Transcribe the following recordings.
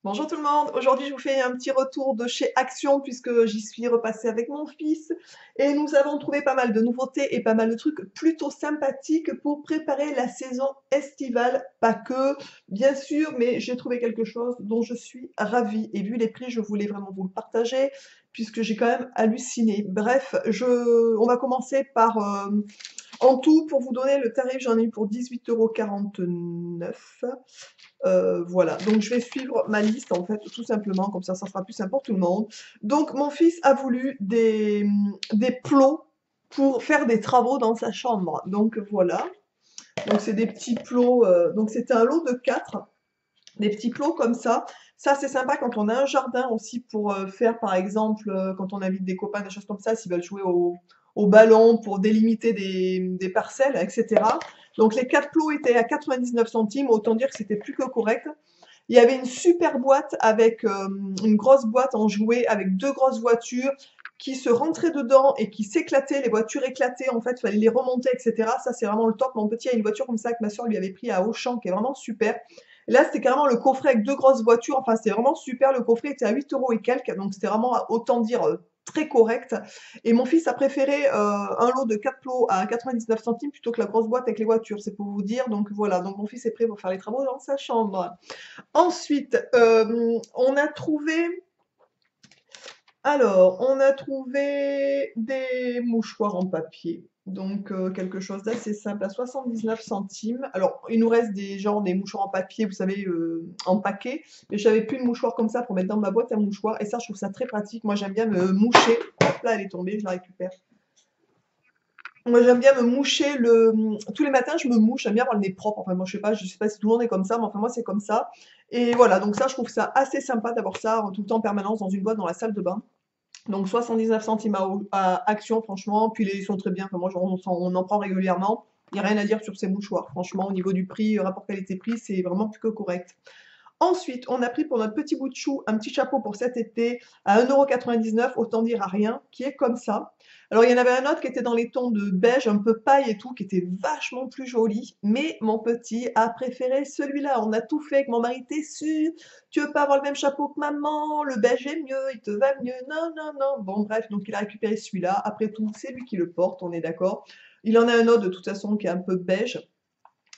Bonjour tout le monde, aujourd'hui je vous fais un petit retour de chez Action puisque j'y suis repassée avec mon fils et nous avons trouvé pas mal de nouveautés et pas mal de trucs plutôt sympathiques pour préparer la saison estivale, pas que bien sûr, mais j'ai trouvé quelque chose dont je suis ravie et vu les prix je voulais vraiment vous le partager puisque j'ai quand même halluciné. Bref, on va commencer par en tout pour vous donner le tarif, j'en ai eu pour 18,49 €. Voilà, donc je vais suivre ma liste en fait, tout simplement, comme ça sera plus simple pour tout le monde. Donc mon fils a voulu des plots pour faire des travaux dans sa chambre. Donc voilà, donc c'est des petits plots, donc c'était un lot de 4, des petits plots comme ça. Ça c'est sympa quand on a un jardin aussi pour faire par exemple, quand on invite des copains, des choses comme ça, s'ils veulent jouer au ballon pour délimiter des parcelles, etc. Donc les 4 plots étaient à 99 centimes, autant dire que c'était plus que correct. Il y avait une super boîte avec une grosse boîte en jouet avec deux grosses voitures qui se rentraient dedans et qui s'éclataient, les voitures éclataient, en fait, il fallait les remonter, etc. Ça, c'est vraiment le top. Mon petit a une voiture comme ça que ma soeur lui avait pris à Auchan, qui est vraiment super. Et là, c'était carrément le coffret avec deux grosses voitures. Enfin, c'était vraiment super. Le coffret était à 8 euros et quelques. Donc, c'était vraiment, autant dire, très correct. Et mon fils a préféré un lot de 4 plots à 99 centimes plutôt que la grosse boîte avec les voitures. C'est pour vous dire. Donc, voilà. Donc, mon fils est prêt pour faire les travaux dans sa chambre. Ensuite, on a trouvé des mouchoirs en papier. Donc, quelque chose d'assez simple à 79 centimes. Alors, il nous reste des mouchoirs en papier, vous savez, en paquet. Mais j'avais plus de mouchoirs comme ça pour mettre dans ma boîte à mouchoirs. Et ça, je trouve ça très pratique. Moi, j'aime bien me moucher. Hop là, elle est tombée, je la récupère. Moi, j'aime bien me moucher tous les matins, je me mouche, j'aime bien avoir le nez propre. Enfin, moi, je sais pas si tout le monde est comme ça, mais enfin, moi, c'est comme ça. Et voilà, donc ça, je trouve ça assez sympa d'avoir ça tout le temps en permanence dans une boîte dans la salle de bain. Donc 79 centimes à Action, franchement. Puis ils sont très bien. Enfin, moi, on en prend régulièrement. Il n'y a rien à dire sur ces mouchoirs. Franchement, au niveau du prix, rapport qualité-prix, c'est vraiment plus que correct. Ensuite, on a pris pour notre petit bout de chou un petit chapeau pour cet été à 1,99 €, autant dire à rien, qui est comme ça. Alors, il y en avait un autre qui était dans les tons de beige, un peu paille et tout, qui était vachement plus joli. Mais mon petit a préféré celui-là. On a tout fait avec mon mari. T'es sûr? Tu veux pas avoir le même chapeau que maman? Le beige est mieux, il te va mieux. Non, non, non. Bon, bref, donc il a récupéré celui-là. Après tout, c'est lui qui le porte, on est d'accord. Il en a un autre de toute façon qui est un peu beige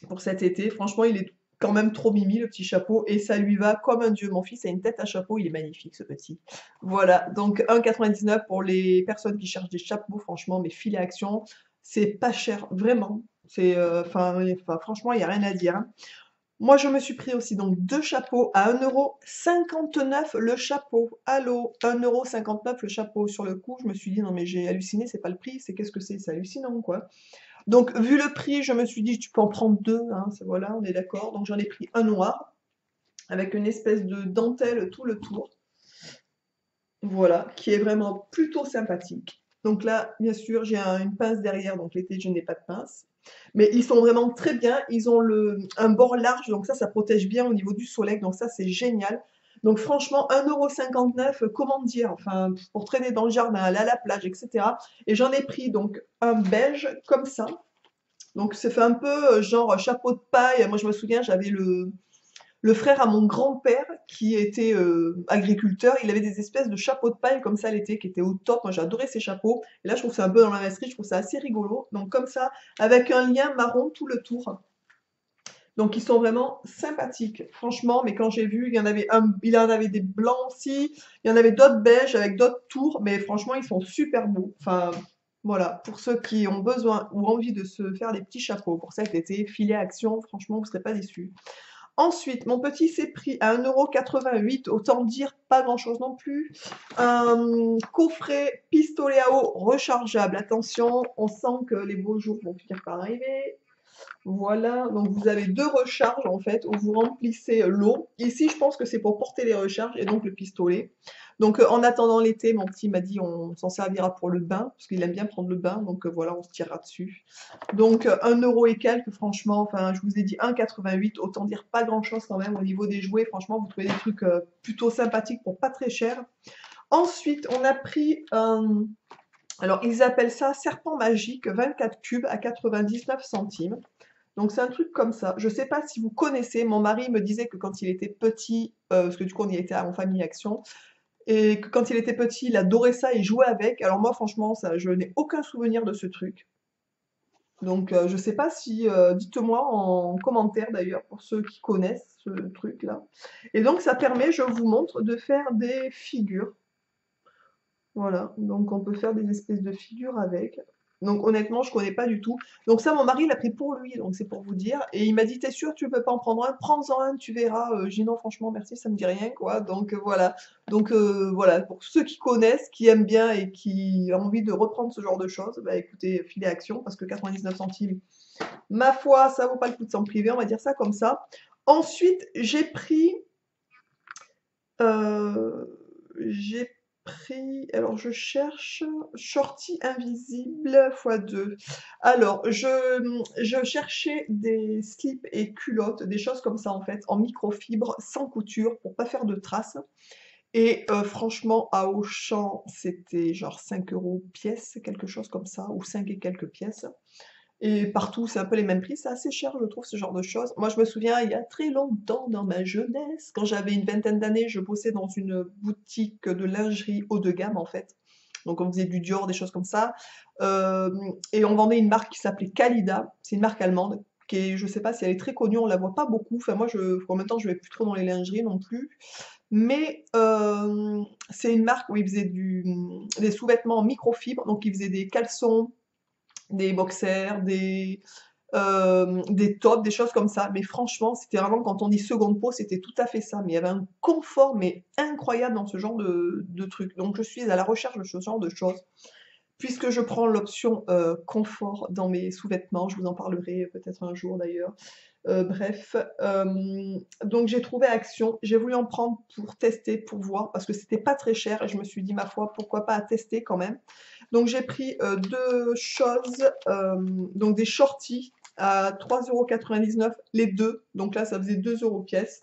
pour cet été. Franchement, il est quand même trop mimi, le petit chapeau, et ça lui va comme un dieu. Mon fils a une tête à chapeau, il est magnifique, ce petit. Voilà, donc 1,99 € pour les personnes qui cherchent des chapeaux, franchement, mais filet action, c'est pas cher, vraiment. Enfin, franchement, il n'y a rien à dire, hein. Moi, je me suis pris aussi donc deux chapeaux à 1,59 € le chapeau. Allô, 1,59 € le chapeau. Sur le coup, je me suis dit, non mais j'ai halluciné, c'est pas le prix, c'est qu'est-ce que c'est hallucinant, quoi. Donc, vu le prix, je me suis dit, tu peux en prendre deux, hein, voilà, on est d'accord. Donc, j'en ai pris un noir, avec une espèce de dentelle tout le tour, voilà, qui est vraiment plutôt sympathique. Donc là, bien sûr, j'ai une pince derrière, donc l'été, je n'ai pas de pince. Mais ils sont vraiment très bien, ils ont un bord large, donc ça protège bien au niveau du soleil, donc ça, c'est génial. Donc franchement, 1,59 €, comment dire, enfin, pour traîner dans le jardin, aller à la plage, etc. Et j'en ai pris donc un beige comme ça, donc ça fait un peu genre chapeau de paille. Moi je me souviens, j'avais le frère à mon grand-père qui était agriculteur. Il avait des espèces de chapeaux de paille comme ça l'été qui étaient au top. Moi j'adorais ces chapeaux. Et là je trouve que c'est un peu dans la masserie, je trouve ça assez rigolo. Donc comme ça, avec un lien marron tout le tour. Donc ils sont vraiment sympathiques, franchement. Mais quand j'ai vu, il en avait des blancs aussi. Il y en avait d'autres beiges avec d'autres tours. Mais franchement, ils sont super beaux. Enfin, voilà, pour ceux qui ont besoin ou envie de se faire des petits chapeaux pour cet été, filet action, franchement, vous ne serez pas déçus. Ensuite, mon petit s'est pris à 1,88 €, autant dire pas grand-chose non plus. Un coffret pistolet à eau rechargeable. Attention, on sent que les beaux jours vont finir par arriver. Voilà, donc vous avez deux recharges en fait où vous remplissez l'eau. Ici, je pense que c'est pour porter les recharges et donc le pistolet. Donc en attendant l'été, mon petit m'a dit on s'en servira pour le bain parce qu'il aime bien prendre le bain. Donc voilà, on se tirera dessus. Donc 1 € et quelques, franchement. Enfin, je vous ai dit 1,88 €, autant dire pas grand-chose quand même au niveau des jouets. Franchement, vous trouvez des trucs plutôt sympathiques pour pas très cher. Ensuite, on a pris un. Alors, ils appellent ça serpent magique 24 cubes à 99 centimes. Donc c'est un truc comme ça. Je sais pas si vous connaissez, mon mari me disait que quand il était petit, parce que du coup on y était en famille action, et que quand il était petit, il adorait ça et jouait avec. Alors moi franchement, ça, je n'ai aucun souvenir de ce truc. Donc je sais pas si, dites-moi en commentaire d'ailleurs pour ceux qui connaissent ce truc-là. Et donc ça permet, je vous montre, de faire des figures. Voilà, donc on peut faire des espèces de figures avec. Donc honnêtement, je connais pas du tout. Donc ça, mon mari l'a pris pour lui, donc c'est pour vous dire. Et il m'a dit, t'es sûr, tu peux pas en prendre un? Prends-en un, tu verras. J'ai dit non, franchement, merci, ça me dit rien, quoi. Donc voilà. Donc voilà, pour ceux qui connaissent, qui aiment bien et qui ont envie de reprendre ce genre de choses, bah écoutez, filez Action, parce que 99 centimes, ma foi, ça vaut pas le coup de s'en priver, on va dire ça comme ça. Ensuite, euh, j'ai alors je cherche shorty invisible x2. Alors, je cherchais des slips et culottes, des choses comme ça en fait, en microfibre, sans couture, pour pas faire de traces. Et franchement, à Auchan, c'était genre 5 euros pièce, quelque chose comme ça, ou 5 et quelques pièces. Et partout, c'est un peu les mêmes prix. C'est assez cher, je trouve, ce genre de choses. Moi, je me souviens, il y a très longtemps, dans ma jeunesse, quand j'avais une vingtaine d'années, je bossais dans une boutique de lingerie haut de gamme, en fait. Donc, on faisait du Dior, des choses comme ça. Euh, et on vendait une marque qui s'appelait Kalida. C'est une marque allemande. Qui est, je sais pas si elle est très connue, on la voit pas beaucoup. Enfin, moi, en même temps, je vais plus trop dans les lingeries non plus. Mais c'est une marque où ils faisaient des sous-vêtements en microfibre. Donc, ils faisaient des caleçons, des boxers, des tops, des choses comme ça. Mais franchement, c'était vraiment, quand on dit seconde peau, c'était tout à fait ça. Mais il y avait un confort, mais incroyable dans ce genre de trucs. Donc je suis à la recherche de ce genre de choses. Puisque je prends l'option confort dans mes sous-vêtements, je vous en parlerai peut-être un jour d'ailleurs. Bref, donc j'ai trouvé Action. J'ai voulu en prendre pour tester, pour voir, parce que c'était pas très cher et je me suis dit, ma foi, pourquoi pas à tester quand même. Donc j'ai pris deux choses, donc des shorties à 3,99 € les deux. Donc là, ça faisait 2 € pièce.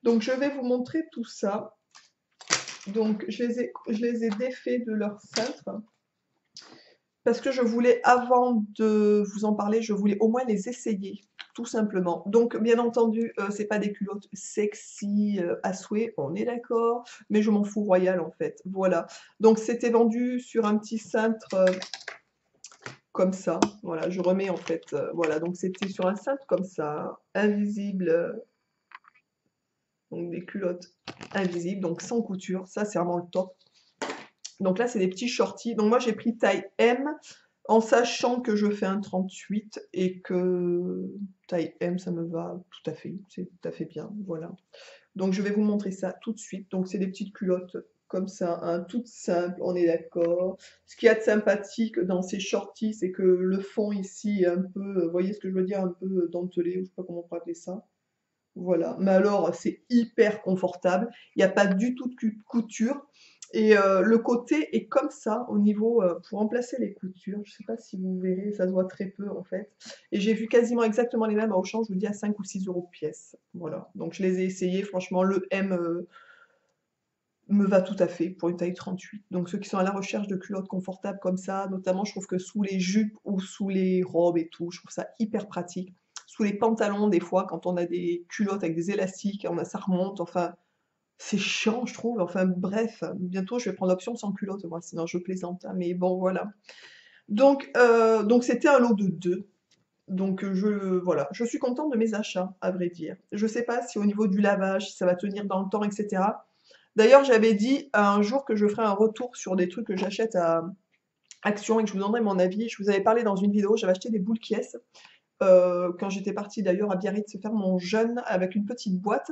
Donc je vais vous montrer tout ça. Donc je les ai défaits de leur cintre. Parce que je voulais, avant de vous en parler, je voulais au moins les essayer, tout simplement. Donc, bien entendu, c'est pas des culottes sexy à souhait, on est d'accord, mais je m'en fous royal en fait. Voilà. Donc, c'était vendu sur un petit cintre comme ça. Voilà, je remets en fait. Voilà, donc c'était sur un cintre comme ça, invisible. Donc, des culottes invisibles, donc sans couture. Ça, c'est vraiment le top. Donc là, c'est des petits shorties. Donc moi, j'ai pris taille M en sachant que je fais un 38 et que taille M, ça me va tout à fait. C'est tout à fait bien. Voilà. Donc je vais vous montrer ça tout de suite. Donc c'est des petites culottes comme ça, hein, toutes simples, on est d'accord. Ce qu'il y a de sympathique dans ces shorties, c'est que le fond ici est un peu, vous voyez ce que je veux dire, un peu dentelé, ou je sais pas comment on peut appeler ça. Voilà, mais alors c'est hyper confortable, il n'y a pas du tout de couture. Et le côté est comme ça au niveau pour remplacer les coutures. Je ne sais pas si vous verrez, ça se voit très peu en fait. Et j'ai vu quasiment exactement les mêmes à Auchan, je vous dis à 5 ou 6 € pièce. Voilà, donc je les ai essayés. Franchement, le M me va tout à fait pour une taille 38. Donc ceux qui sont à la recherche de culottes confortables comme ça, notamment je trouve que sous les jupes ou sous les robes et tout, je trouve ça hyper pratique. Sous les pantalons, des fois, quand on a des culottes avec des élastiques, ça remonte, enfin, c'est chiant, je trouve. Enfin, bref, bientôt je vais prendre l'option sans culotte, moi, sinon je plaisante, hein, mais bon, voilà. Donc c'était un lot de deux. Donc voilà, je suis contente de mes achats, à vrai dire. Je sais pas si au niveau du lavage, si ça va tenir dans le temps, etc. D'ailleurs, j'avais dit un jour que je ferais un retour sur des trucs que j'achète à Action et que je vous donnerai mon avis. Je vous avais parlé dans une vidéo, j'avais acheté des boules qui quand j'étais partie d'ailleurs à Biarritz faire mon jeûne avec une petite boîte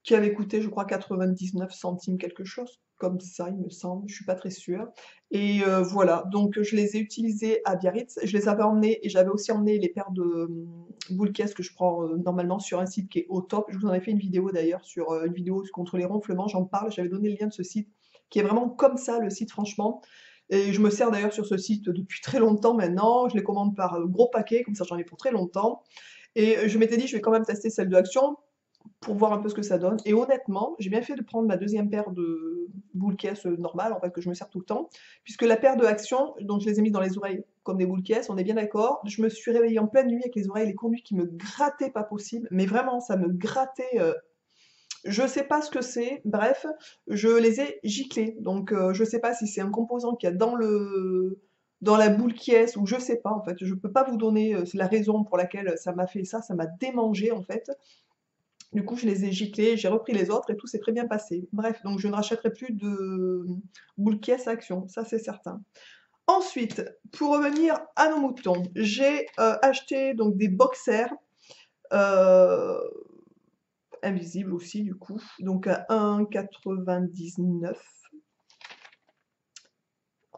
qui avait coûté, je crois, 99 centimes, quelque chose comme ça, il me semble, je suis pas très sûre. Et voilà, donc je les ai utilisées à Biarritz, je les avais emmenées et j'avais aussi emmené les paires de boules caisses que je prends normalement sur un site qui est au top. Je vous en ai fait une vidéo d'ailleurs sur une vidéo contre les ronflements, j'en parle, j'avais donné le lien de ce site qui est vraiment comme ça le site franchement. Et je me sers d'ailleurs sur ce site depuis très longtemps maintenant, je les commande par gros paquet, comme ça j'en ai pour très longtemps. Et je m'étais dit, je vais quand même tester celle de Action pour voir un peu ce que ça donne. Et honnêtement, j'ai bien fait de prendre ma deuxième paire de boules caisses normales, en fait, que je me sers tout le temps, puisque la paire de Action, donc je les ai mis dans les oreilles comme des boules caisses, on est bien d'accord. Je me suis réveillée en pleine nuit avec les oreilles, les conduits qui me grattaient pas possible, mais vraiment, ça me grattait. Je sais pas ce que c'est, bref, je les ai giclés. Donc je sais pas si c'est un composant qu'il y a dans la boule qui est, ou je sais pas en fait. Je peux pas vous donner la raison pour laquelle ça m'a fait ça m'a démangé en fait. Du coup, je les ai giclés, j'ai repris les autres et tout s'est très bien passé. Bref, donc je ne rachèterai plus de boules qui est Action, ça c'est certain. Ensuite, pour revenir à nos moutons, j'ai acheté donc des boxers. euh, invisible aussi du coup, donc à 1,99.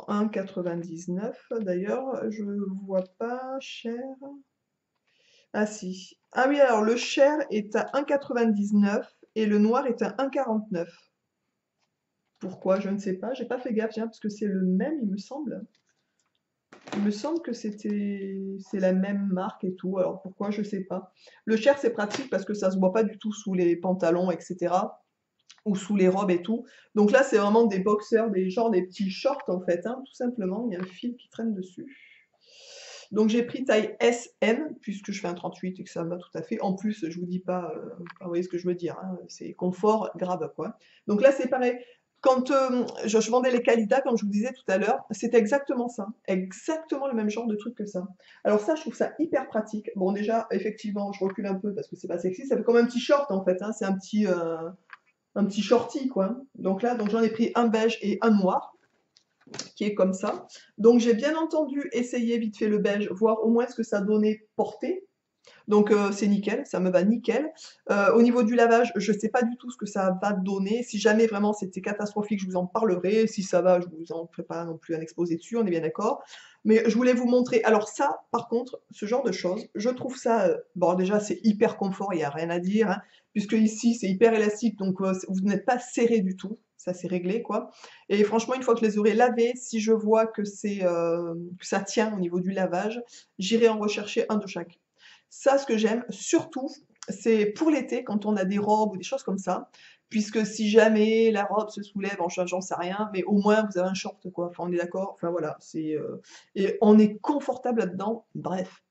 1,99 d'ailleurs, je vois pas cher. Ah si. Ah oui, alors le cher est à 1,99 et le noir est à 1,49. Pourquoi? Je ne sais pas, j'ai pas fait gaffe, tiens, parce que c'est le même, il me semble. Il me semble que c'est la même marque et tout, alors pourquoi, je sais pas. Le cher, c'est pratique parce que ça se voit pas du tout sous les pantalons, etc. Ou sous les robes et tout. Donc là, c'est vraiment des boxers, des petits shorts en fait, hein, tout simplement. Il y a un fil qui traîne dessus. Donc j'ai pris taille SN, puisque je fais un 38 et que ça me va tout à fait. En plus, je vous dis pas, vous voyez ce que je veux dire, hein, c'est confort grave quoi. Donc là, c'est pareil. Quand je vendais les Calida, comme je vous disais tout à l'heure, c'était exactement ça. Exactement le même genre de truc que ça. Alors ça, je trouve ça hyper pratique. Bon, déjà, effectivement, je recule un peu parce que c'est pas sexy. Ça fait comme un petit short en fait, hein. C'est un petit shorty quoi. Donc là, donc j'en ai pris un beige et un noir qui est comme ça. Donc j'ai bien entendu essayé vite fait le beige, voir au moins ce que ça donnait porté. Donc c'est nickel, ça me va nickel. Au niveau du lavage, je sais pas du tout ce que ça va donner. Si jamais vraiment c'était catastrophique, je vous en parlerai. Si ça va, je vous en ferai pas non plus un exposé dessus, on est bien d'accord. Mais je voulais vous montrer. Alors ça, par contre, ce genre de choses, je trouve ça. Bon, déjà, c'est hyper confort, il n'y a rien à dire, hein, puisque ici c'est hyper élastique, donc vous n'êtes pas serré du tout. Ça c'est réglé quoi. Et franchement, une fois que je les aurai lavés, si je vois que que ça tient au niveau du lavage, j'irai en rechercher un de chaque. Ça, ce que j'aime surtout, c'est pour l'été, quand on a des robes ou des choses comme ça, puisque si jamais la robe se soulève, j'en sais rien, mais au moins vous avez un short, quoi. Enfin, on est d'accord. Enfin voilà, et on est confortable là-dedans. Bref,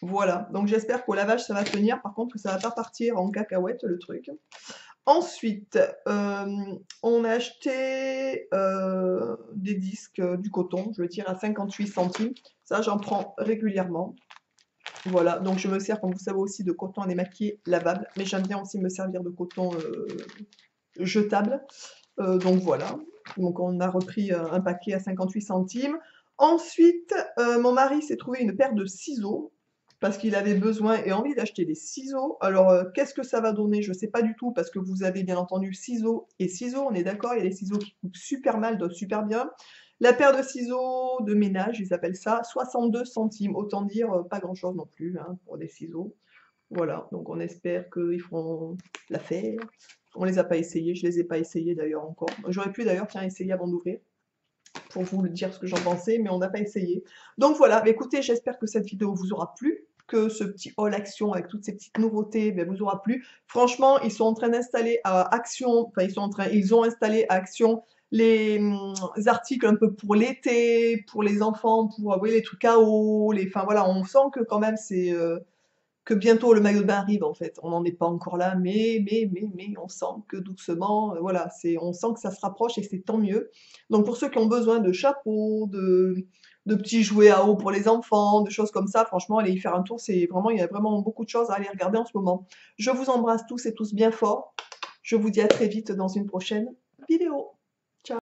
voilà. Donc j'espère qu'au lavage ça va tenir. Par contre, que ça va pas partir en cacahuète le truc. Ensuite, on a acheté des disques, du coton, je veux dire à 58 centimes. Ça, j'en prends régulièrement. Voilà, donc je me sers, comme vous savez aussi, de coton à démaquiller lavable, mais j'aime bien aussi me servir de coton jetable. Donc voilà, donc on a repris un paquet à 58 centimes. Ensuite, mon mari s'est trouvé une paire de ciseaux, parce qu'il avait besoin et envie d'acheter des ciseaux. Alors, qu'est-ce que ça va donner? Je ne sais pas du tout, parce que vous avez bien entendu ciseaux et ciseaux, on est d'accord, il y a des ciseaux qui coupent super mal, d'autres super bien. La paire de ciseaux de ménage, ils appellent ça, 62 centimes. Autant dire, pas grand-chose non plus, hein, pour des ciseaux. Voilà, donc on espère qu'ils feront l'affaire. On les a pas essayés, je les ai pas essayés d'ailleurs encore. J'aurais pu d'ailleurs, tiens, essayer avant d'ouvrir, pour vous dire ce que j'en pensais, mais on n'a pas essayé. Donc voilà, mais écoutez, j'espère que cette vidéo vous aura plu, que ce petit haul Action avec toutes ces petites nouveautés vous aura plu. Franchement, ils sont en train d'installer à Action, enfin ils ont installé à Action les articles un peu pour l'été, pour les enfants, pour les trucs à eau, enfin voilà, on sent que quand même c'est que bientôt le maillot de bain arrive en fait. On n'en est pas encore là, mais on sent que doucement, voilà, on sent que ça se rapproche et c'est tant mieux. Donc pour ceux qui ont besoin de chapeaux, de petits jouets à eau pour les enfants, de choses comme ça, franchement, allez y faire un tour. Il y a vraiment beaucoup de choses à aller regarder en ce moment. Je vous embrasse tous et tous bien fort. Je vous dis à très vite dans une prochaine vidéo. Ciao!